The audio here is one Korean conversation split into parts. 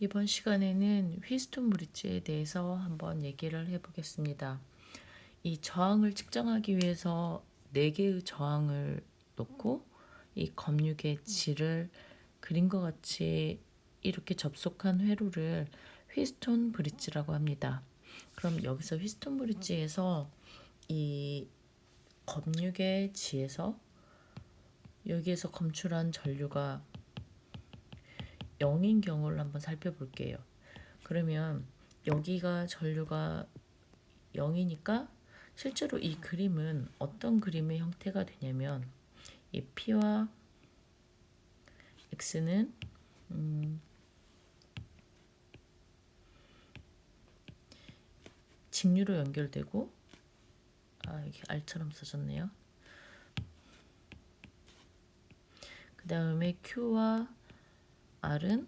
이번 시간에는 휘스톤 브릿지에 대해서 한번 얘기를 해보겠습니다. 이 저항을 측정하기 위해서 4개의 저항을 놓고 이 검육의 질을 그림과 같이 이렇게 접속한 회로를 휘스톤 브릿지라고 합니다. 그럼 여기서 휘스톤 브릿지에서 이 검육의 지에서 여기에서 검출한 전류가 0인 경우를 한번 살펴볼게요. 그러면 여기가 전류가 0이니까 실제로 이 그림은 어떤 그림의 형태가 되냐면 이 P와 X는 직류로 연결되고 이게 R처럼 써졌네요. 그 다음에 Q와 R은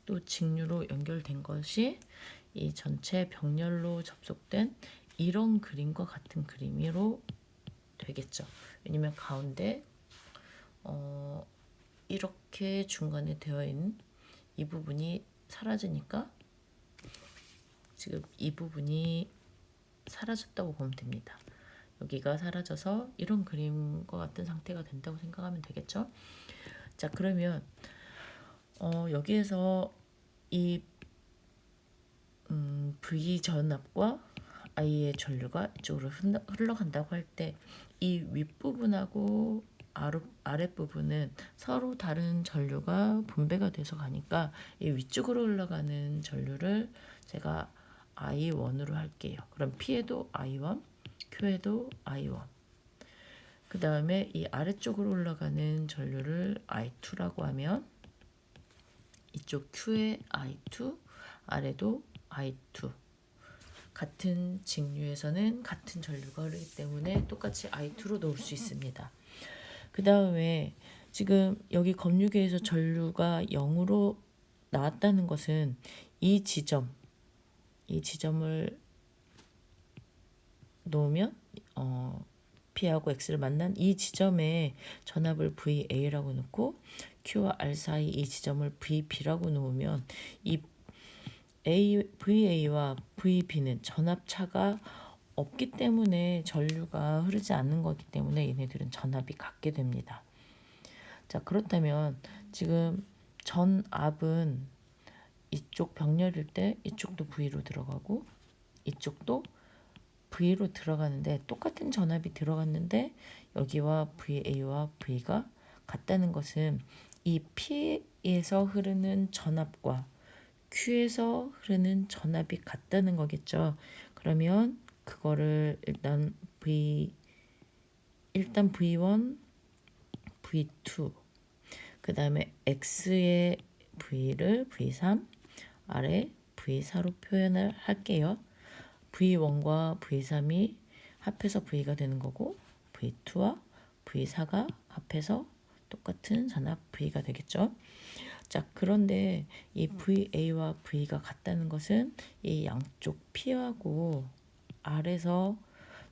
또 직류로 연결된 것이 이 전체 병렬로 접속된 이런 그림과 같은 그림으로 되겠죠. 왜냐면 가운데 이렇게 중간에 되어 있는 이 부분이 사라지니까 지금 이 부분이 사라졌다고 보면 됩니다. 여기가 사라져서 이런 그림과 같은 상태가 된다고 생각하면 되겠죠. 자, 그러면 여기에서 이 V 전압과 I의 전류가 이쪽으로 흘러간다고 할 때 이 윗부분하고 아랫부분은 서로 다른 전류가 분배가 돼서 가니까 이 위쪽으로 흘러가는 전류를 제가 I1으로 할게요. 그럼 P에도 I1, Q에도 I1. 그 다음에 이 아래쪽으로 올라가는 전류를 I2라고 하면 이쪽 Q에 I2, 아래도 I2. 같은 직류에서는 같은 전류가 흐르기 때문에 똑같이 I2로 놓을 수 있습니다. 그 다음에 지금 여기 검유계에서 전류가 0으로 나왔다는 것은 이 지점을 놓으면 P하고 X를 만난 이 지점에 전압을 VA라고 놓고 Q와 R 사이 이 지점을 VB라고 놓으면 이 VA와 VB는 전압차가 없기 때문에 전류가 흐르지 않는 거기 때문에 얘네들은 전압이 같게 됩니다. 자, 그렇다면 지금 전압은 이쪽 병렬일 때 이쪽도 V로 들어가고 이쪽도 V로 들어가는데 똑같은 전압이 들어갔는데 여기와 VA와 V가 같다는 것은 이 P에서 흐르는 전압과 Q에서 흐르는 전압이 같다는 거겠죠. 그러면 그거를 일단 V1, V2 그 다음에 X의 V를 V3, R의 V4로 표현을 할게요. V1과 V3이 합해서 V가 되는 거고 V2와 V4가 합해서 똑같은 전압 V가 되겠죠. 자, 그런데 이 VA와 V가 같다는 것은 이 양쪽 P하고 R에서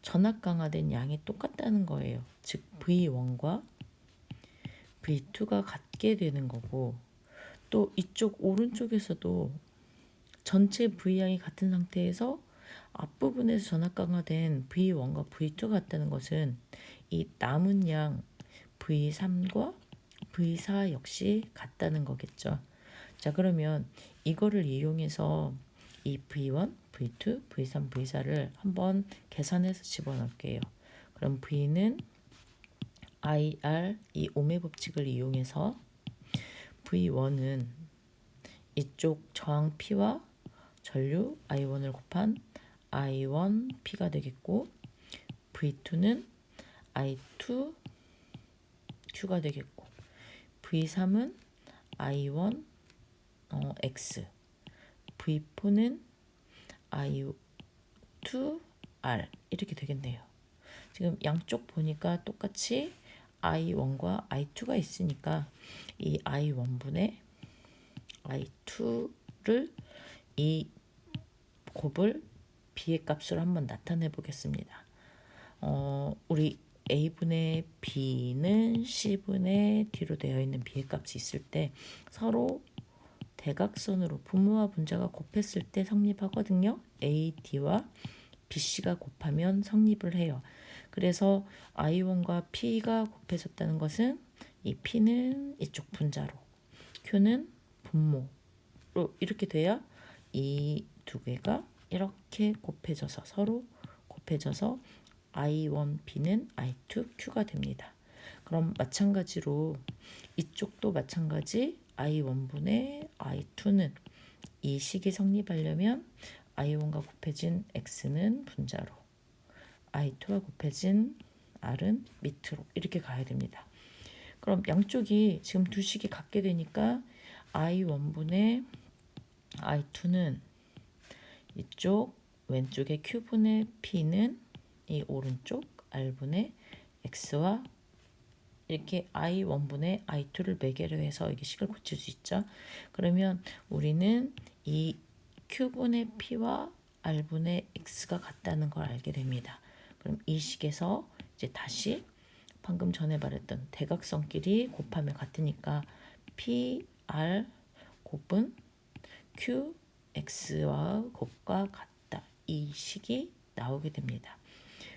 전압 강화된 양이 똑같다는 거예요. 즉 V1과 V2가 같게 되는 거고 또 이쪽 오른쪽에서도 전체 V양이 같은 상태에서 앞부분에서 전압 강화된 V1과 V2가 같다는 것은 이 남은 양 V3과 V4 역시 같다는 거겠죠. 자, 그러면 이거를 이용해서 이 V1, V2, V3, V4를 한번 계산해서 집어넣을게요. 그럼 V는 IR 이 오메 법칙을 이용해서 V1은 이쪽 저항 P와 전류 I1을 곱한 I1P가 되겠고 V2는 I2Q가 되겠고 V3은 I1 X V4는 I2R 이렇게 되겠네요. 지금 양쪽 보니까 똑같이 I1과 I2가 있으니까 이 I1분의 I2를 이 곱을 B의 값으로 한번 나타내 보겠습니다. 우리 A분의 B는 C분의 D로 되어 있는 B의 값이 있을 때 서로 대각선으로 분모와 분자가 곱했을 때 성립하거든요. AD와 BC가 곱하면 성립을 해요. 그래서 I1과 P가 곱해졌다는 것은 이 P는 이쪽 분자로, Q는 분모로 이렇게 돼야 이 두 개가 이렇게 곱해져서 서로 곱해져서 I1B는 I2Q가 됩니다. 그럼 마찬가지로 이쪽도 마찬가지 I1분의 I2는 이 식이 성립하려면 I1과 곱해진 X는 분자로, I2와 곱해진 R은 밑으로 이렇게 가야 됩니다. 그럼 양쪽이 지금 두 식이 같게 되니까 I1분의 I2는 이쪽 왼쪽에 Q분의 P는 이 오른쪽 R분의 X와 이렇게 I1분의 I2를 매개로 해서 이게 식을 고칠 수 있죠. 그러면 우리는 이 Q분의 P와 R분의 X가 같다는 걸 알게 됩니다. 그럼 이 식에서 이제 다시 방금 전에 말했던 대각선끼리 곱하면 같으니까 PR 곱은 QX와 곱과 같다. 이 식이 나오게 됩니다.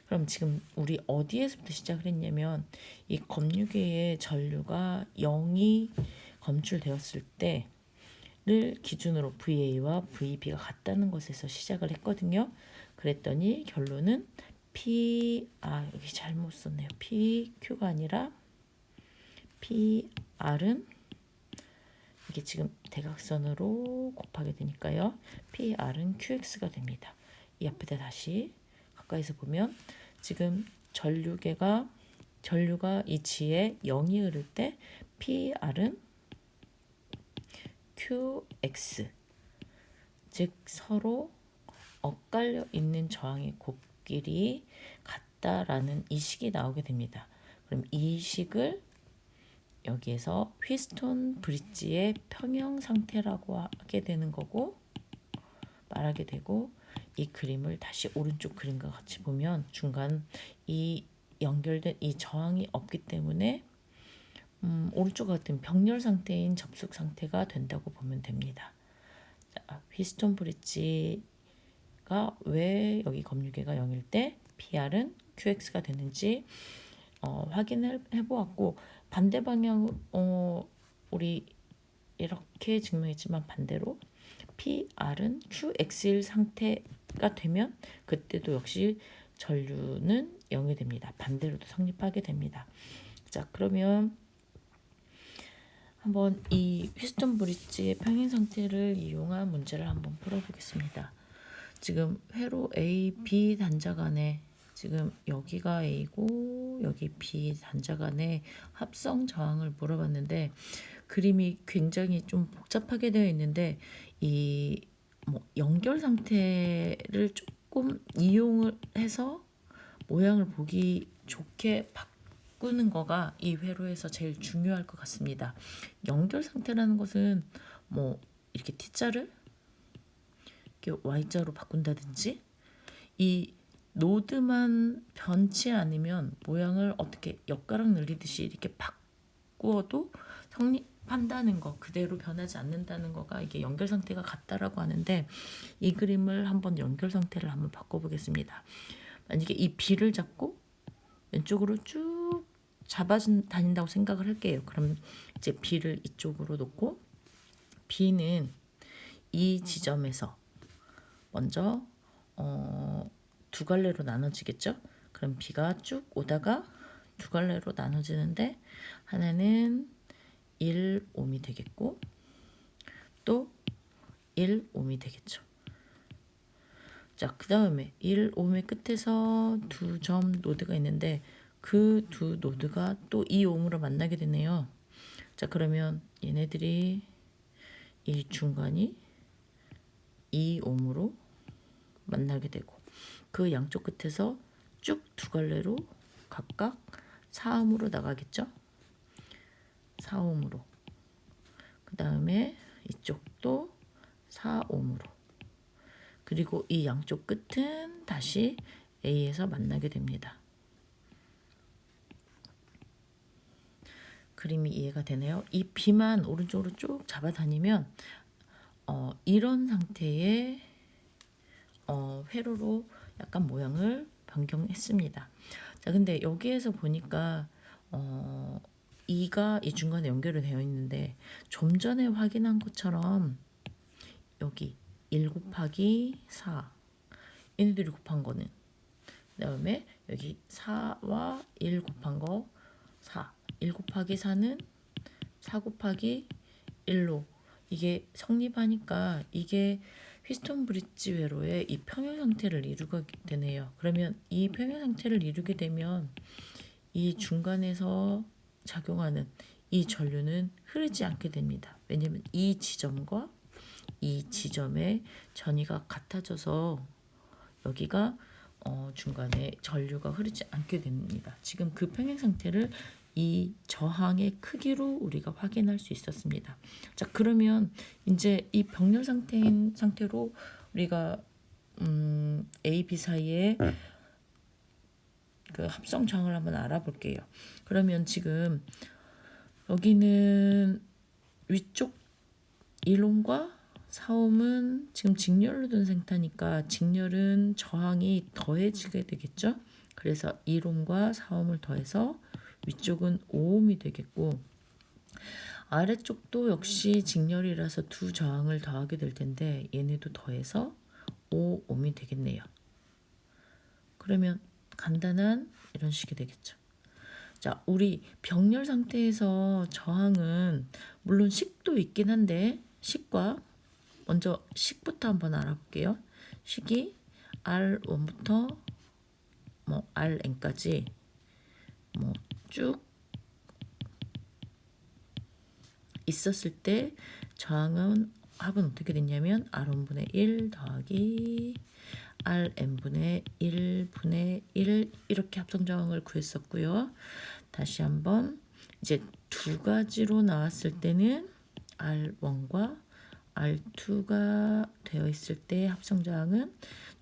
그럼 지금 우리 어디에서부터 시작을 했냐면 이 검유계의 전류가 0이 검출되었을 때를 기준으로 VA와 VB가 같다는 것에서 시작을 했거든요. 그랬더니 결론은 여기 잘못 썼네요. PQ가 아니라 PR은 이게 지금 대각선으로 곱하게 되니까요. PR은 QX가 됩니다. 이 앞에다 다시 가까이서 보면 지금 전류가 이 지에 0이 흐를 때 PR은 QX, 즉 서로 엇갈려 있는 저항의 곱길이 같다라는 이 식이 나오게 됩니다. 그럼 이 식을 여기에서 휘스톤 브릿지의 평형 상태라고 하게 되는 거고 말하게 되고, 이 그림을 다시 오른쪽 그림과 같이 보면 중간 이 연결된 이 저항이 없기 때문에 오른쪽 같은 병렬 상태인 접속 상태가 된다고 보면 됩니다. 자, 휘스톤 브릿지가 왜 여기 검유계가 0일 때 PR은 QX가 되는지 확인을 해보았고, 반대 방향 우리 이렇게 증명했지만 반대로 PR은 QX일 상태가 되면 그때도 역시 전류는 0이 됩니다. 반대로도 성립하게 됩니다. 자, 그러면 한번 이 휘스톤 브릿지의 평행 상태를 이용한 문제를 한번 풀어보겠습니다. 지금 회로 A, B 단자 간에 지금 여기가 A고 여기 B 단자 간의 합성 저항을 물어봤는데 그림이 굉장히 좀 복잡하게 되어 있는데 이 연결 상태를 조금 이용을 해서 모양을 보기 좋게 바꾸는 거가 이 회로에서 제일 중요할 것 같습니다. 연결 상태라는 것은 이렇게 T자를 이렇게 Y자로 바꾼다든지 이 노드만 변치 않으면 모양을 어떻게 엿가락 늘리듯이 이렇게 바꾸어도 성립한다는 거, 그대로 변하지 않는다는 거가 이게 연결 상태가 같다라고 하는데, 이 그림을 한번 연결 상태를 한번 바꿔보겠습니다. 만약에 이 B를 잡고 왼쪽으로 쭉 잡아 다닌다고 생각을 할게요. 그럼 이제 B를 이쪽으로 놓고 B는 이 지점에서 먼저 두 갈래로 나눠지겠죠. 그럼 B가 쭉 오다가 두 갈래로 나눠지는데 하나는 1옴이 되겠고 또 1옴이 되겠죠. 자, 그 다음에 1옴의 끝에서 두 점 노드가 있는데 그 두 노드가 또 2옴으로 만나게 되네요. 자, 그러면 얘네들이 이 중간이 2옴으로 만나게 되고 그 양쪽 끝에서 쭉 두 갈래로 각각 4옴으로 나가겠죠. 4옴으로. 그 다음에 이쪽도 4옴으로. 그리고 이 양쪽 끝은 다시 A에서 만나게 됩니다. 그림이 이해가 되네요. 이 B만 오른쪽으로 쭉 잡아다니면 이런 상태의 회로로 약간 모양을 변경했습니다. 자, 근데 여기에서 보니까 E가 이 중간에 연결이 되어 있는데 좀 전에 확인한 것처럼 여기 1 곱하기 4 얘네들이 곱한 거는 그 다음에 여기 4와 1 곱한 거 4 1 곱하기 4는 4 곱하기 1로 이게 성립하니까 이게 휘스톤 브릿지 회로의 이 평형 상태를 이루게 되네요. 그러면 이 평형 상태를 이루게 되면 이 중간에서 작용하는 이 전류는 흐르지 않게 됩니다. 왜냐하면 이 지점과 이 지점의 전이가 같아져서 여기가 중간에 전류가 흐르지 않게 됩니다. 지금 그 평행 상태를 이 저항의 크기로 우리가 확인할 수 있었습니다. 자, 그러면 이제 이 병렬 상태로 우리가 A, B 사이에 그 합성 저항을 한번 알아볼게요. 그러면 지금 여기는 위쪽 1옴과 4옴은 지금 직렬로 둔 상태니까 직렬은 저항이 더해지게 되겠죠. 그래서 1옴과 4옴을 더해서 위쪽은 5옴이 되겠고 아래쪽도 역시 직렬이라서 두 저항을 더하게 될 텐데 얘네도 더해서 5옴이 되겠네요. 그러면 간단한 이런 식이 되겠죠. 자, 우리 병렬 상태에서 저항은 물론 식도 있긴 한데 식과 먼저 식부터 한번 알아볼게요. 식이 R1부터 Rn까지 쭉 있었을 때 저항은 합은 어떻게 됐냐면 R1분의 1 더하기 Rn분의 1분의 1 이렇게 합성 저항을 구했었고요. 다시 한번 이제 두 가지로 나왔을 때는 R1과 R2가 되어 있을 때 합성 저항은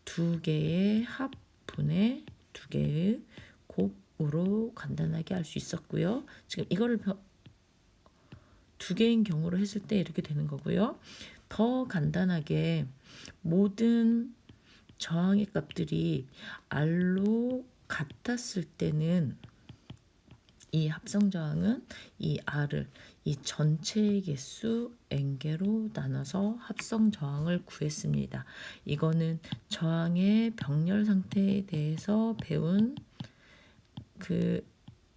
두 개의 합분의 두 개의 곱으로 간단하게 알 수 있었고요. 지금 이거를 두 개인 경우로 했을 때 이렇게 되는 거고요. 더 간단하게 모든 저항의 값들이 R로 같았을 때는 이 합성 저항은 이 R을 이 전체의 개수 N개로 나눠서 합성 저항을 구했습니다. 이거는 저항의 병렬 상태에 대해서 배운 그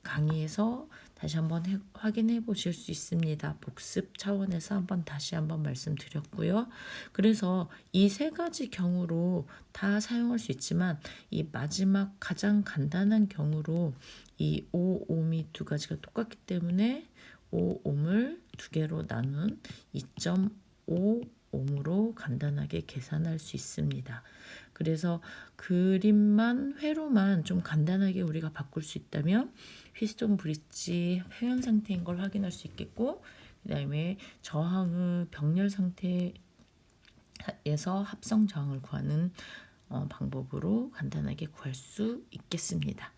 강의에서 다시 한번 확인해 보실 수 있습니다. 복습 차원에서 다시 한번 말씀드렸고요. 그래서 이 세 가지 경우로 다 사용할 수 있지만 이 마지막 가장 간단한 경우로 이 5옴이 두 가지가 똑같기 때문에 5옴을 두 개로 나눈 2.5옴으로 간단하게 계산할 수 있습니다. 그래서 그림만 회로만 좀 간단하게 우리가 바꿀 수 있다면 휘스톤 브릿지 평형 상태인 걸 확인할 수 있겠고 그 다음에 저항의 병렬 상태에서 합성 저항을 구하는 방법으로 간단하게 구할 수 있겠습니다.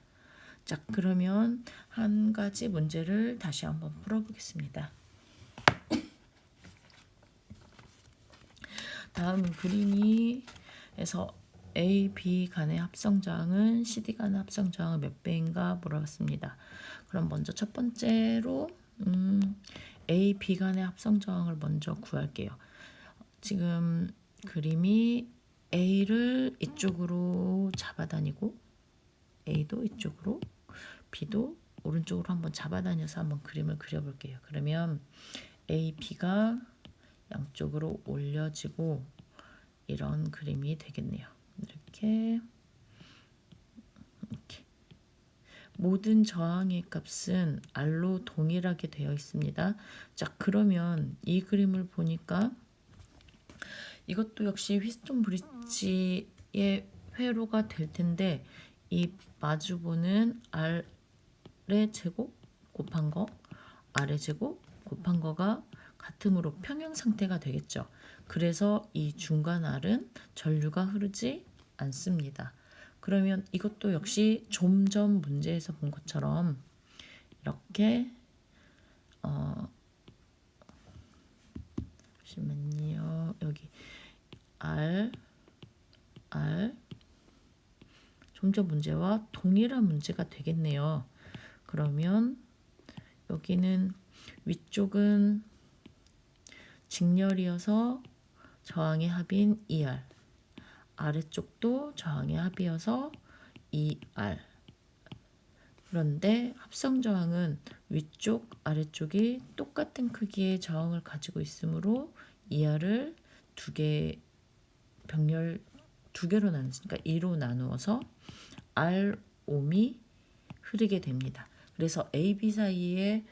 자, 그러면 한 가지 문제를 다시 한번 풀어보겠습니다. 다음 그림에서 A, B 간의 합성 저항은 CD 간의 합성 저항은 몇 배인가 물어봤습니다. 그럼 먼저 첫 번째로 A, B 간의 합성 저항을 먼저 구할게요. 지금 그림이 A를 이쪽으로 잡아다니고 A도 이쪽으로 B도 오른쪽으로 한번 잡아다녀서 한번 그림을 그려볼게요. 그러면 A, B가 양쪽으로 올려지고 이런 그림이 되겠네요. 이렇게 모든 저항의 값은 R로 동일하게 되어 있습니다. 자, 그러면 이 그림을 보니까 이것도 역시 휘스톤 브릿지의 회로가 될 텐데 이 마주보는 R의 제곱 곱한 거 R의 제곱 곱한 거가 같음으로 평형 상태가 되겠죠. 그래서 이 중간 R은 전류가 흐르지 않습니다. 그러면 이것도 역시 좀 전 문제에서 본 것처럼 이렇게 잠시만요. 여기 R 좀 전 문제와 동일한 문제가 되겠네요. 그러면 여기는 위쪽은 직렬이어서 저항의 합인 ER, 아래쪽도 저항의 합이어서 ER. 그런데 합성 저항은 위쪽, 아래쪽이 똑같은 크기의 저항을 가지고 있으므로 ER을 병렬 두 개로 나누니까 2로 나누어서 R옴이 흐르게 됩니다. 그래서 AB 사이의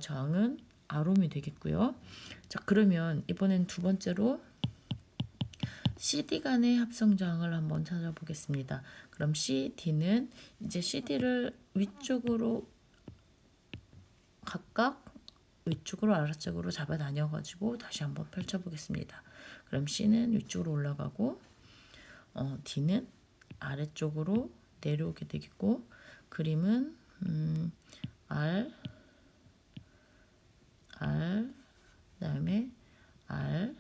저항은 R옴이 되겠고요. 자, 그러면 이번엔 두 번째로 CD 간의 합성 저항을 한번 찾아보겠습니다. 그럼 CD는 이제 CD를 위쪽으로 각각 위쪽으로 아래쪽으로 잡아다녀 가지고 다시 한번 펼쳐 보겠습니다. 그럼 C는 위쪽으로 올라가고 D는 아래쪽으로 내려오게 되겠고, 그림은 R 그다음에 R.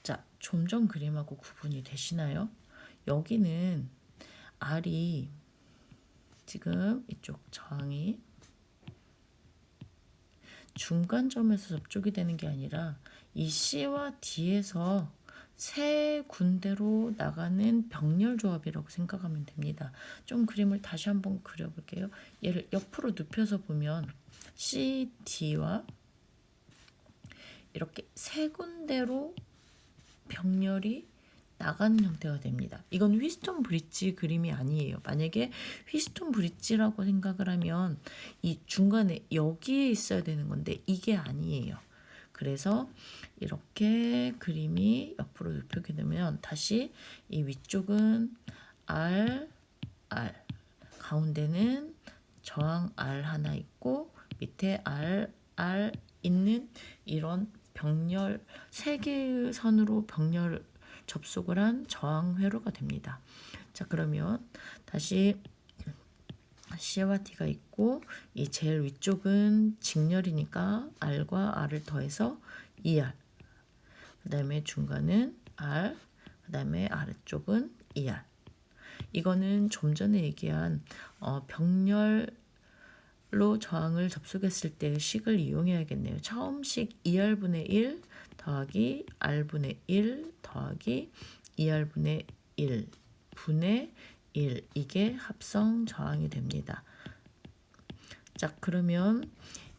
자, 좀 전 그림하고 구분이 되시나요? 여기는 R이 지금 이쪽 저항이 중간점에서 접촉이 되는 게 아니라 이 C와 D에서 세 군데로 나가는 병렬 조합이라고 생각하면 됩니다. 좀 그림을 다시 한번 그려볼게요. 얘를 옆으로 눕혀서 보면 C, D와 이렇게 세 군데로 병렬이 나가는 형태가 됩니다. 이건 휘스톤 브릿지 그림이 아니에요. 만약에 휘스톤 브릿지라고 생각을 하면 이 중간에 여기에 있어야 되는 건데 이게 아니에요. 그래서 이렇게 그림이 옆으로 눕히게 되면 다시 이 위쪽은 R, 가운데는 저항 R 하나 있고 밑에 R 있는 이런 병렬 세 개의 선으로 병렬 접속을 한 저항 회로가 됩니다. 자, 그러면 다시 C와 D가 있고 이 제일 위쪽은 직렬이니까 R과 R을 더해서 ER. 그다음에 중간은 R. 그다음에 아래쪽은 ER. 이거는 좀 전에 얘기한 병렬로 저항을 접속했을 때 식을 이용해야겠네요. 처음 식 ER분의 1 더하기 R분의 1 더하기 ER분의 1 분의 1. 이게 합성 저항이 됩니다. 자, 그러면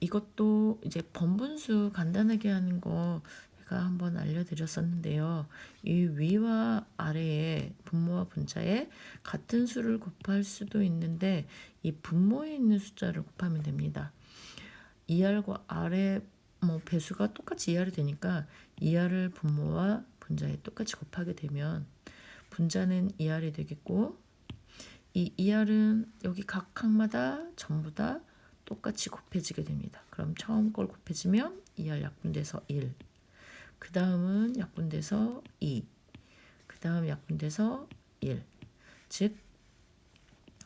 이것도 이제 번분수 간단하게 하는 거 제가 한번 알려드렸었는데요. 이 위와 아래에 분모와 분자에 같은 수를 곱할 수도 있는데 이 분모에 있는 숫자를 곱하면 됩니다. ER과 R의 배수가 똑같이 ER이 되니까 ER을 분모와 분자에 똑같이 곱하게 되면 분자는 ER이 되겠고, 이 ER은 여기 각 항마다 전부 다 똑같이 곱해지게 됩니다. 그럼 처음 걸 곱해지면 ER 약분돼서 1, 그 다음은 약분돼서 2, 그 다음 약분돼서 1, 즉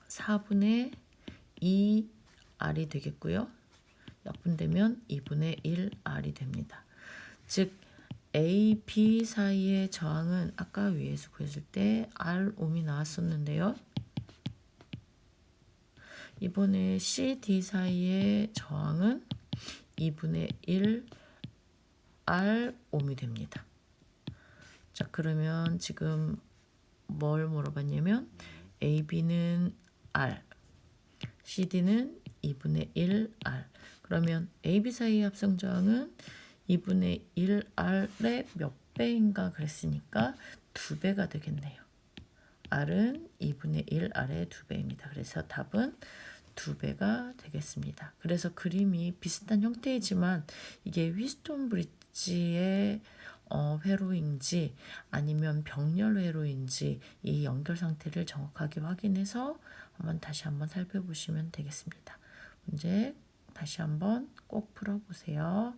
4분의 2R이 되겠고요. 약분되면 2분의 1R이 됩니다. 즉 A, B 사이의 저항은 아까 위에서 구했을 때 R옴이 나왔었는데요. 이번에 C, D 사이의 저항은 2분의 1 R옴이 됩니다. 자, 그러면 지금 뭘 물어봤냐면 AB는 R, CD는 2분의 1 R. 그러면 AB 사이의 합성 저항은 2분의 1R의 몇 배인가 그랬으니까 2배가 되겠네요. R은 2분의 1R의 2배입니다. 그래서 답은 2배가 되겠습니다. 그래서 그림이 비슷한 형태이지만 이게 휘스톤 브릿지의 회로인지 아니면 병렬 회로인지 이 연결 상태를 정확하게 확인해서 다시 한번 살펴보시면 되겠습니다. 문제 다시 한번 꼭 풀어보세요.